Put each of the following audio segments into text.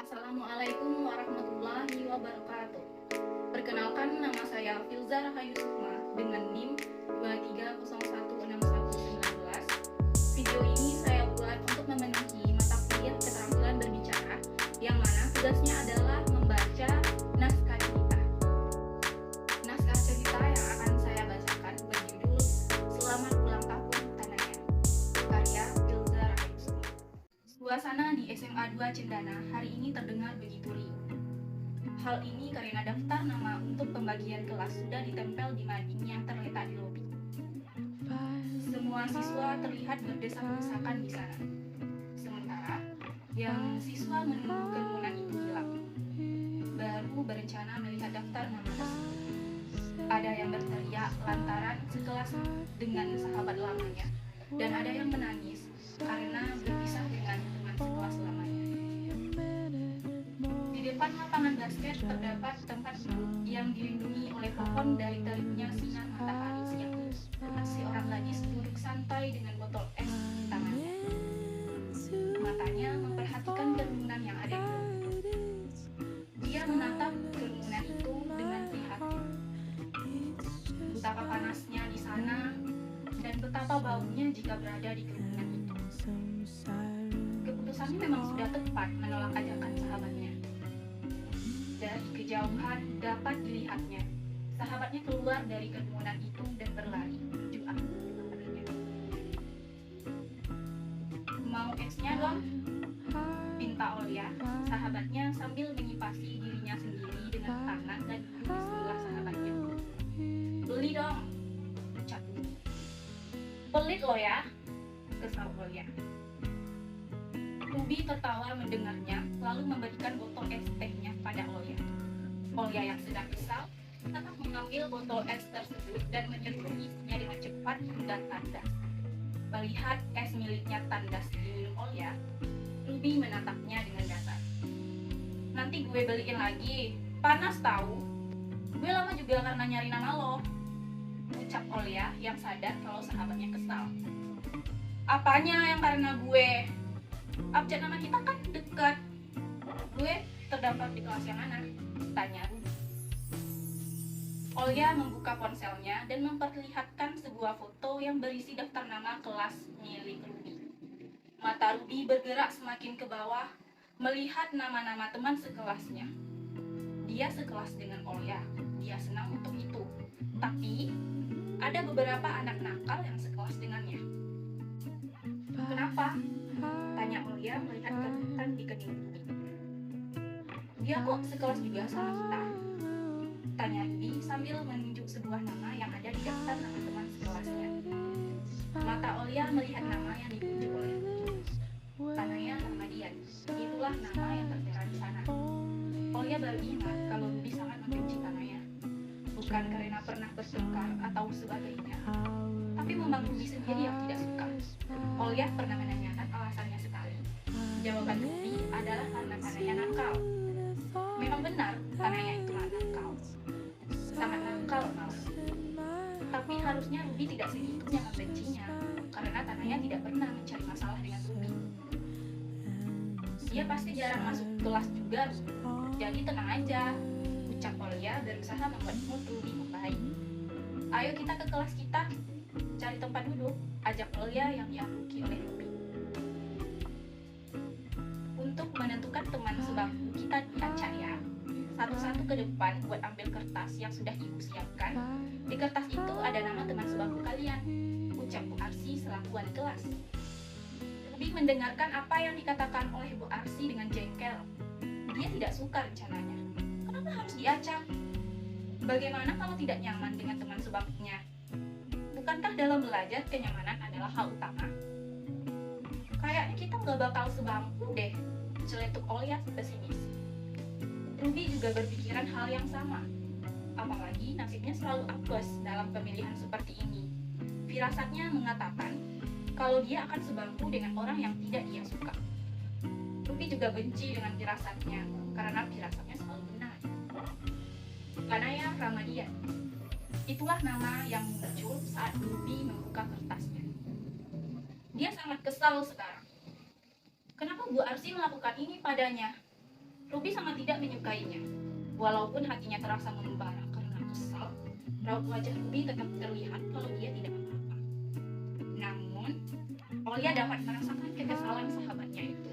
Assalamualaikum warahmatullahi wabarakatuh. Perkenalkan, nama saya Filza Rahayu Sukma dengan NIM 23016119. Video ini saya buat untuk memenuhi mata kuliah keterampilan berbicara, yang mana tugasnya adalah membaca naskah cerita. Naskah cerita yang akan saya bacakan berjudul Selamat Ulang Tahun Tanaya, karya Filza Rahayu Sukma. Suasana di SMA 2 Cendana hari ini terdengar begitu riuh. Hal ini karena daftar nama untuk pembagian kelas sudah ditempel di mading yang terletak di lobi. Semua siswa terlihat berdesak-desakan di sana. Sementara yang siswa menunggu kerumunan itu hilang, baru berencana melihat daftar nama tersebut. Ada yang berteriak lantaran sekelas dengan sahabat lamanya, dan ada yang menangis karena berpisah dengan teman sekelas lamanya. Di depan lapangan basket terdapat tempat duduk yang dilindungi oleh pohon dari teriknya sinar matahari siang. Seorang gadis duduk santai dengan botol es di tangannya. Matanya memperhatikan kerumunan yang ada di lobi. Dia menatap kerumunan itu dengan prihatin. Betapa panasnya di sana dan betapa baunya jika berada di kerumunan itu. Keputusannya memang sudah tepat menolak ajakan sahabatnya. Dari kejauhan dapat dilihatnya, sahabatnya keluar dari kerumunan itu dan berlari menuju arah sahabatnya. Mau esnya dong? Pinta Olia, sahabatnya sambil mengipasi dirinya sendiri dengan tangan dan duduk di sebelah sahabatnya. Beli dong, ucap. Pelit lo ya, kesal Olia. Ruby tertawa mendengarnya, lalu memberikan botol es tehnya pada Olia. Olia yang sedang kesal tetap mengambil botol es tersebut dan menyeruput isinya dengan cepat dan tandas. Melihat es miliknya tandas diminum Olia, Ruby menatapnya dengan datar. Nanti gue beliin lagi, panas tahu. Gue lama juga karena nyari nama lo, ucap Olia yang sadar kalau sahabatnya kesal. Apanya yang karena gue? Abjad nama kita kan dekat. Gue terdapat di kelas yang mana? Tanya Ruby. Olia membuka ponselnya dan memperlihatkan sebuah foto yang berisi daftar nama kelas milik Ruby. Mata Ruby bergerak semakin ke bawah, melihat nama-nama teman sekelasnya. Dia sekelas dengan Olia, dia senang untuk itu. Tapi, ada beberapa anak nakal yang sekelas dengannya. Kenapa? Tanya Olia melihat kejutan di kening Ruby. Dia kok sekelas juga sama kita? Tanya Ruby sambil menunjuk sebuah nama yang ada di daftar nama teman sekelasnya. Mata Olia melihat nama yang ditunjuk oleh Ruby. Tanaya Rahmadian. Itulah nama yang tertera di sana. Olia baru ingat kalau Ruby sangat membenci Tanaya. Bukan karena pernah bertengkar atau sebagainya, tapi memang Ruby sendiri yang tidak suka. Olia pernah menanyakan alasannya sekali. Jawaban Ruby adalah karena Tanaya nakal. Memang benar, Tanaya itu nakal. Sangat nakal malah. Tapi harusnya Ruby tidak segitunya membencinya, karena Tanaya tidak pernah mencari masalah dengan Ruby. Dia pasti jarang masuk kelas juga, jadi tenang aja, ucap Olia berusaha membuat mood Ruby membaik. Ayo kita ke kelas kita, cari tempat duduk, ajak Olia yang diakuki oleh Ruby. Untuk menentukan teman sebangku kita diacak ya. Satu-satu ke depan buat ambil kertas yang sudah ibu siapkan. Di kertas itu ada nama teman sebangku kalian, ucap Bu Arsi selaku wali kelas. Ruby mendengarkan apa yang dikatakan oleh Bu Arsi dengan jengkel. Dia tidak suka rencananya. Kenapa harus diacak? Bagaimana kalau tidak nyaman dengan teman sebangkunya? Bukankah dalam belajar kenyamanan adalah hal utama? Kayaknya kita nggak bakal sebangku deh, celetuk Olia pesimis. Ruby juga berpikiran hal yang sama. Apalagi nasibnya selalu apes dalam pemilihan seperti ini. Firasatnya mengatakan kalau dia akan sebangku dengan orang yang tidak dia suka. Ruby juga benci dengan firasatnya, karena firasatnya selalu benar. Tanaya Rahmadian. Itulah nama yang muncul saat Ruby membuka kertasnya. Dia sangat kesal sekarang. Kenapa Bu Arsi melakukan ini padanya? Ruby sangat tidak menyukainya. Walaupun hatinya terasa membara karena kesal, raut wajah Ruby tetap terlihat kalau dia tidak apa-apa. Namun, Olia dapat merasakan kekesalan sahabatnya itu.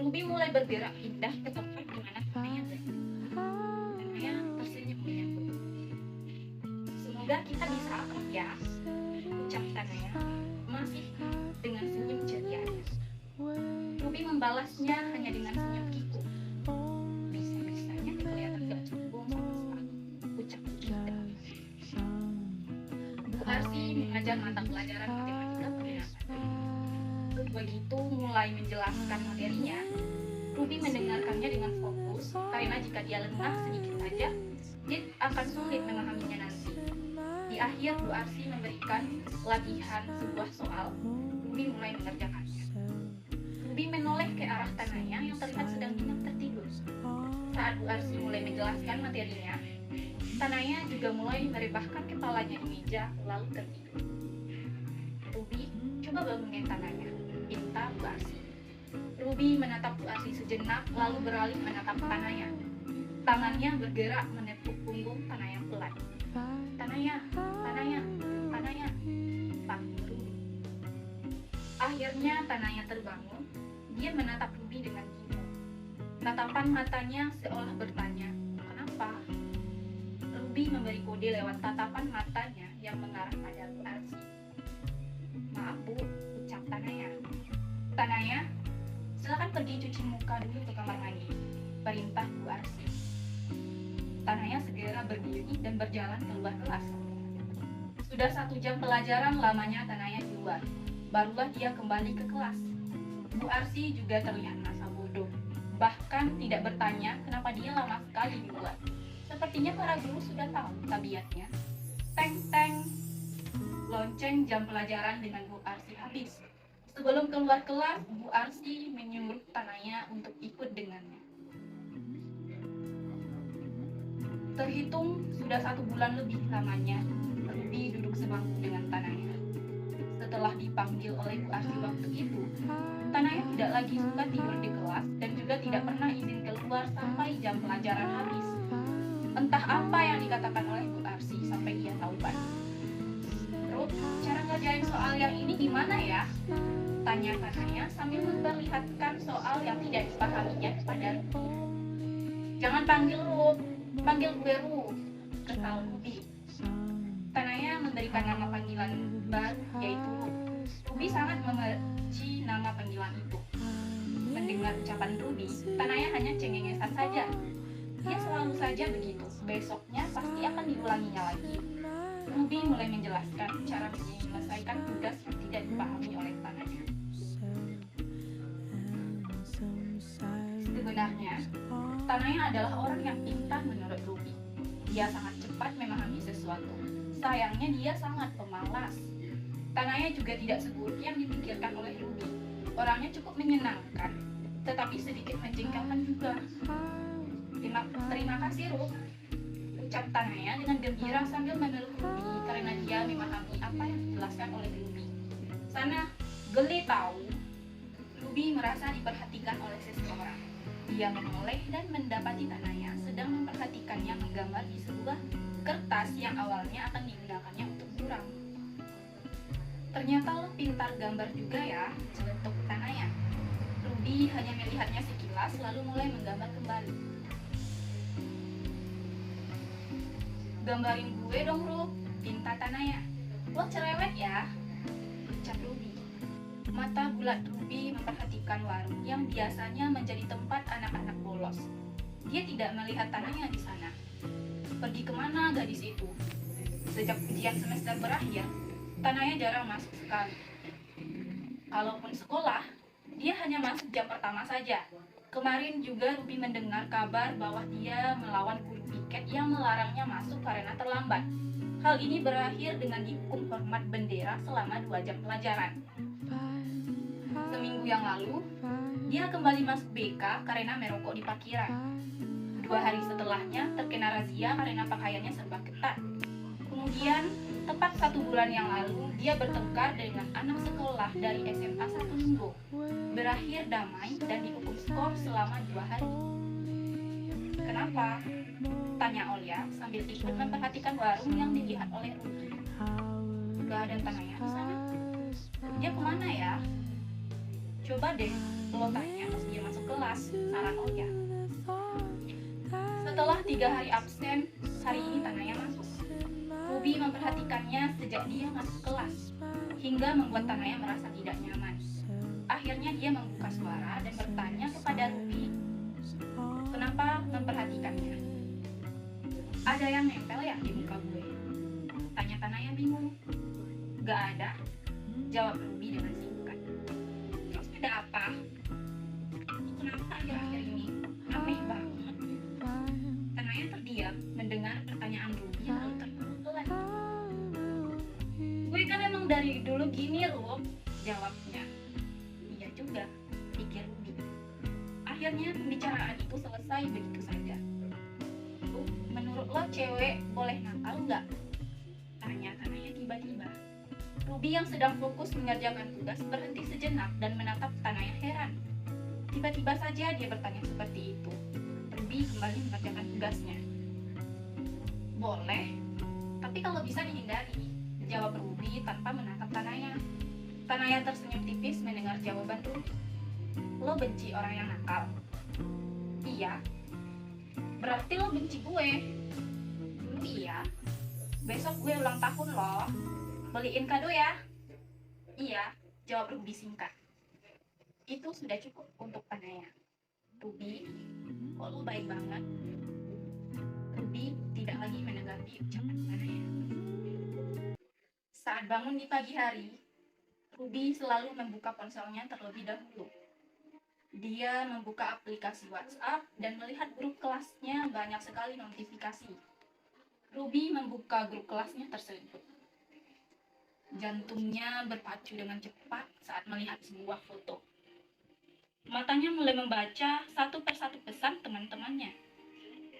Ruby mulai bergerak pindah ke tempat di mana Tanaya berada. Tanaya tersenyum menyambut. "Semoga kita bisa akrab ya," ucap Tanaya, masih dengan senyum ceria. Ruby membalasnya hanya dengan senyum kikuk. "Bisa-bisanya kelihatan gak cembung sama sekali," ucap Ruby. Bu Arsi mengajar mata pelajaran matematika pada Nathan. Begitu mulai menjelaskan materinya, Ruby mendengarkannya dengan fokus karena jika dia lengah sedikit saja, dia akan sulit memahaminya nanti. Di akhir Bu Arsi memberikan latihan sebuah soal. Ruby mulai mengerjakannya. Ruby menoleh ke arah Tanaya yang terlihat sedang nyenyak tertidur. Saat Bu Arsi mulai menjelaskan materinya, Tanaya juga mulai merebahkan kepalanya di meja lalu tertidur. "Ruby, coba bangunin Tanaya," minta Bu Arsi. Ruby menatap Bu Arsi sejenak lalu beralih menatap Tanaya. Tangannya bergerak menepuk punggung Tanaya pelan. "Tanaya, Tanaya, Tanaya," panggil Ruby. Akhirnya Tanaya terbangun. Dia menatap Ruby dengan bingung. Tatapan matanya seolah bertanya, "Kenapa?" Ruby memberi kode lewat tatapan matanya yang mengarah pada Bu Arsi. "Maaf Bu," ucap Tanaya. "Tanaya, silakan pergi cuci muka dulu ke kamar mandi," perintah Bu Arsi. Tanaya segera berdiri dan berjalan keluar kelas. Sudah 1 jam pelajaran lamanya Tanaya di luar. Barulah dia kembali ke kelas. Bu Arsi juga terlihat merasa bodoh. Bahkan tidak bertanya kenapa dia lama sekali di luar. Sepertinya para guru sudah tahu tabiatnya. Teng teng. Lonceng jam pelajaran dengan Bu Arsi habis. Sebelum keluar kelas, Bu Arsi menyuruh Tanaya untuk ikut dengannya. Terhitung sudah 1 bulan lebih lamanya Ruby duduk sebangku dengan Tanaya. Setelah dipanggil oleh Bu Arsi waktu itu, Tanaya tidak lagi suka tidur di kelas dan juga tidak pernah izin keluar sampai jam pelajaran habis. Entah apa yang dikatakan oleh Bu Arsi sampai ia taubat. "Rup, cara ngerjain soal yang ini gimana ya?" tanya Tanaya sambil memperlihatkan soal yang tidak dipahaminya kepada Ruby. "Jangan panggil Rup, panggil gue Rup," kesal Ruby. Tanaya memberikan nama panggilan baru yaitu Rup. Ruby sangat membenci nama panggilan itu. Mendengar ucapan Ruby, Tanaya hanya cengengesan saja. Dia selalu saja begitu. Besoknya pasti akan diulanginya lagi. Ruby mulai menjelaskan cara menyelesaikan tugas yang tidak dipahami oleh Tanaya. Sebenarnya, Tanaya adalah orang yang pintar menurut Ruby. Dia sangat cepat memahami sesuatu. Sayangnya dia sangat pemalas. Tanaya juga tidak seburuk yang dipikirkan oleh Ruby. Orangnya cukup menyenangkan, tetapi sedikit menjengkelkan juga. Terima kasih Rup, ucap Tanaya dengan gembira sambil memeluk Ruby karena dia memahami apa yang dijelaskan oleh Ruby. Sana, geli tahu. Ruby merasa diperhatikan oleh seseorang. Dia menoleh dan mendapati Tanaya sedang memperhatikannya menggambar di sebuah kertas yang awalnya akan digunakannya untuk mural. "Ternyata lo pintar gambar juga ya," celetuk Tanaya. Ruby hanya melihatnya sekilas lalu mulai menggambar kembali. "Gambarin gue dong Rup," pinta Tanaya. "Lo cerewet ya," ucap Ruby. Mata bulat Ruby memperhatikan warung yang biasanya menjadi tempat anak-anak bolos. Dia tidak melihat Tanaya di sana. Pergi kemana gadis itu? Sejak ujian semester berakhir, Tanaya jarang masuk sekali. Kalaupun sekolah, dia hanya masuk jam pertama saja. Kemarin juga Ruby mendengar kabar bahwa dia melawan guru piket yang melarangnya masuk karena terlambat. Hal ini berakhir dengan dihukum hormat bendera selama 2 jam pelajaran. Seminggu yang lalu, dia kembali masuk BK karena merokok di parkiran. 2 hari setelahnya terkena razia karena pakaiannya serba ketat. Kemudian, tepat 1 bulan yang lalu, dia bertengkar dengan anak sekolah dari SMA 1 Linggo. Berakhir damai dan dihukum skor selama 2 hari. Kenapa? Tanya Olia sambil ikut memperhatikan warung yang dilihat oleh Ruby. Gak ada Tanaya di sana. Dia kemana ya? Coba deh lo tanya pas dia masuk kelas, saran Olia. Setelah 3 hari absen, hari ini Tanaya masuk. Ruby memperhatikannya sejak dia masuk kelas, hingga membuat Tanaya merasa tidak nyaman. Akhirnya dia membuka suara dan bertanya kepada Ruby, kenapa memperhatikannya? Ada yang nempel ya di muka gue? Tanya Tanaya bingung. Gak ada, jawab Ruby dengan singkat. Terus ada apa? Kenapa akhir-akhir ini? Aneh banget. Tanaya terdiam mendengar pertanyaan Ruby lalu terpelan. Gue kan emang dari dulu gini loh, jawabnya. Iya juga, pikir Ruby. Akhirnya pembicaraan itu selesai begitu saja. Menurut lo cewek boleh nakal nggak? Tanya Tanaya tiba-tiba. Ruby yang sedang fokus mengerjakan tugas berhenti sejenak dan menatap Tanaya heran. Tiba-tiba saja dia bertanya seperti itu. Ruby kembali mengerjakan tugasnya. Boleh, tapi kalau bisa dihindari, jawab Ruby tanpa menatap Tanaya. Tanaya tersenyum tipis mendengar jawaban Ruby. Lo benci orang yang nakal? Iya. Berarti lo benci gue? Dulu iya. Besok gue ulang tahun loh. Beliin kado ya? Iya, jawab Ruby singkat. Itu sudah cukup untuk Tanaya. Ruby, kok lo baik banget? Ruby tidak lagi menanggapi ucapan Tanaya. Saat bangun di pagi hari, Ruby selalu membuka ponselnya terlebih dahulu. Dia membuka aplikasi WhatsApp dan melihat grup kelasnya banyak sekali notifikasi. Ruby membuka grup kelasnya tersebut. Jantungnya berpacu dengan cepat saat melihat sebuah foto. Matanya mulai membaca satu persatu pesan teman-temannya.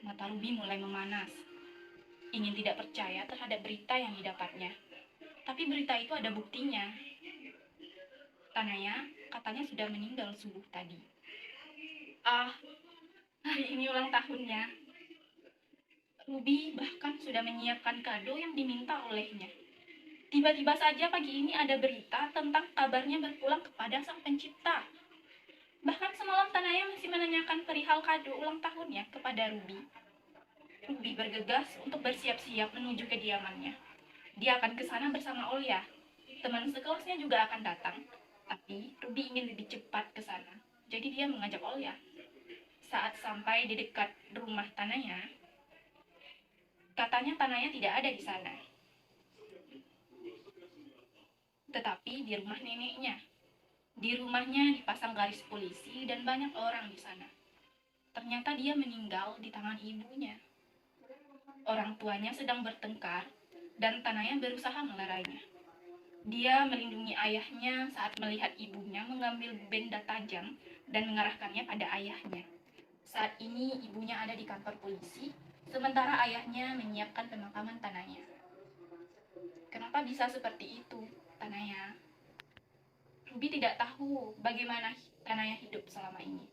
Mata Ruby mulai memanas. Ingin tidak percaya terhadap berita yang didapatnya. Tapi berita itu ada buktinya. Tanaya katanya sudah meninggal subuh tadi. Hari ini ulang tahunnya. Ruby bahkan sudah menyiapkan kado yang diminta olehnya. Tiba-tiba saja pagi ini ada berita tentang kabarnya berpulang kepada Sang Pencipta. Bahkan semalam Tanaya masih menanyakan perihal kado ulang tahunnya kepada Ruby. Ruby bergegas untuk bersiap-siap menuju kediamannya. Dia akan ke sana bersama Olia. Teman sekelasnya juga akan datang. Tapi Ruby ingin lebih cepat ke sana. Jadi dia mengajak Olia. Saat sampai di dekat rumah Tanaya, katanya Tanaya tidak ada di sana. Tetapi di rumah neneknya. Di rumahnya dipasang garis polisi dan banyak orang di sana. Ternyata dia meninggal di tangan ibunya. Orang tuanya sedang bertengkar dan Tanaya berusaha melerainya. Dia melindungi ayahnya saat melihat ibunya mengambil benda tajam dan mengarahkannya pada ayahnya. Saat ini ibunya ada di kantor polisi, sementara ayahnya menyiapkan pemakaman Tanaya. Kenapa bisa seperti itu, Tanaya? Ruby tidak tahu bagaimana Tanaya hidup selama ini.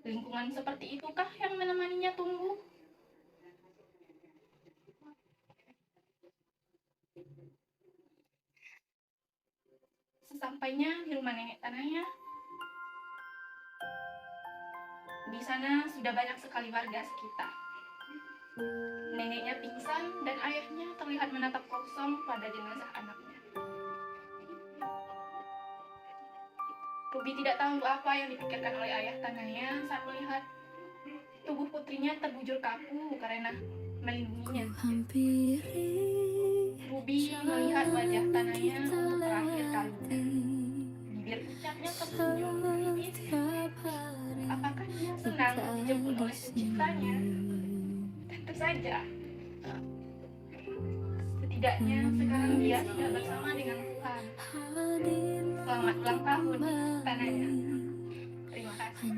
Lingkungan seperti itukah yang menemaninya tumbuh? Sesampainya di rumah nenek Tanaya, di sana sudah banyak sekali warga sekitar. Neneknya pingsan dan ayahnya terlihat menatap kosong pada jenazah anaknya. Ruby tidak tahu apa yang dipikirkan oleh ayah Tanaya saat melihat tubuh putrinya terbujur kaku karena melindunginya. Ruby melihat wajah Tanaya untuk terakhir kalinya. Bibir pucatnya tersenyum tipis. Apakah dia senang dijemput oleh penciptanya? Tentu saja. Setidaknya sekarang dia sudah bersama dengan Tuhan. Selamat ulang tahun, Tanaya. Terima kasih.